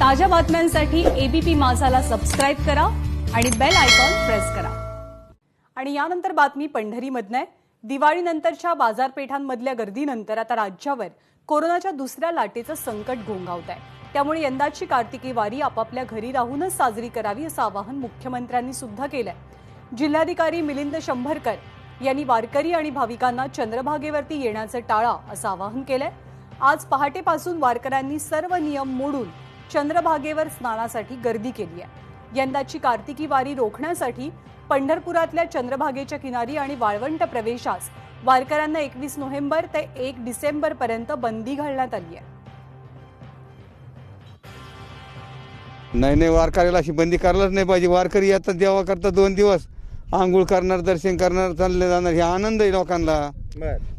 ताज्या बातम्यांसाठी ABP माझाला subscribe करा आणि बेल आयकॉन प्रेस करा। आणि यानंतर बातमी पंढरीमधून आहे। दिवाळीनंतरच्या बाजारपेठांमधल्या गर्दीनंतर आता राज्यावर कोरोनाच्या दुसऱ्या लाटेचं संकट घोंघावत आहे। त्यामुळे यंदाची कार्तिकी वारी आपापल्या घरी राहूनच साजरी करावी असं आवाहन मुख्यमंत्र्यांनी सुद्धा केलंय। जिल्हाधिकारी मिलिंद शंभरकर यांनी वारकरी आणि भाविकांना चंद्रभागेवरती येण्याचं टाळा असं आवाहन केलंय। आज पहाटेपासून वारकऱ्यांनी सर्व नियम मोडून चंद्रभागेवर स्नानासाठी गर्दी केली आहे। यंदाची कार्तिकी वारी रोखण्यासाठी पंढरपुरातल्या चंद्रभागेच्या किनारी आणि वाळवंट प्रवेशास वारकऱ्यांना 21 नोव्हेंबर ते 1 डिसेंबर पर्यंत बंदी घालण्यात आली आहे। नाही वारकऱ्याला अशी बंदी करायलाच नाही पाहिजे। वारकरी येतात देवा करता 2 दिवस आंघोळ करणार, दर्शन करणार, चालले जाणार, हे आनंद आहे लोकांना।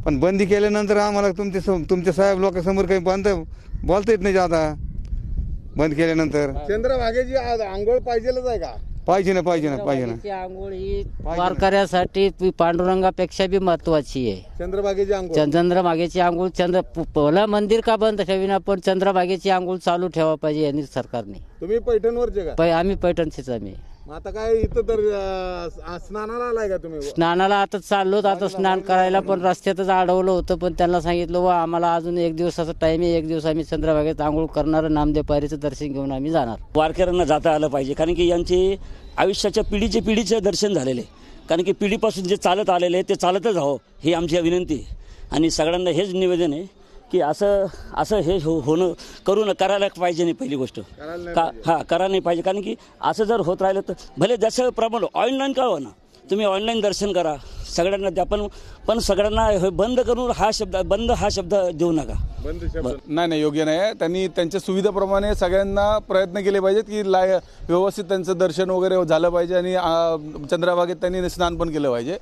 पण बंदी केल्यानंतर आम्हाला तुमचे साहेब लोकांसमोर काही बोलता येत नाही जाता। बंद केल्यानंतर चंद्रभागेची आंघोळ पाहिजेलच आहे का? पाहिजे ना। आंघोळ ही वारकऱ्यासाठी पांडुरंगापेक्षा बी महत्वाची आहे। चंद्रभागेची आंघोळ, चंद्रभागेची आंघोळ पहिला मंदिर का बंद ठेवीना, पण चंद्रभागेची आंघोळ चालू ठेवा पाहिजे यांनी सरकारने। तुम्ही पैठणवरचे का? आम्ही पैठणचेच। आम्ही आता काय इथं तर स्नानाला आलाय का तुम्ही? स्नानाला आता चाललो, आता स्नान करायला, पण रस्त्यातच अडवलं होतं। पण त्यांना सांगितलं वा आम्हाला अजून 1 दिवसाचा टाइम आहे, 1 दिवस आम्ही चंद्रभागेत आंघोळ करणार, नामदेव पायरीचं दर्शन घेऊन आम्ही जाणार। वारकऱ्यांना जाता आलं पाहिजे, कारण की यांचे आयुष्याच्या पिढीचे दर्शन झालेले, कारण की पिढीपासून जे चालत आलेले ते चालतच हवं ही आमची विनंती आहे। आणि सगळ्यांना हेच निवेदन आहे की असं हे होणं करायला पाहिजे नाही। पहिली गोष्ट करा नाही पाहिजे, कारण की असं जर होत राहिलं तर भले जसं प्रमाण ऑनलाईन का होणार, तुम्ही ऑनलाईन दर्शन करा, सगळ्यांना द्या, पण सगळ्यांना बंद करून बंद हा शब्द देऊ नका। नाही योग्य नाही। त्यांनी त्यांच्या सुविधेप्रमाणे सगळ्यांना प्रयत्न केले पाहिजेत की व्यवस्थित त्यांचं दर्शन वगैरे झालं पाहिजे आणि चंद्रभागेत त्यांनी स्नान पण केलं पाहिजे।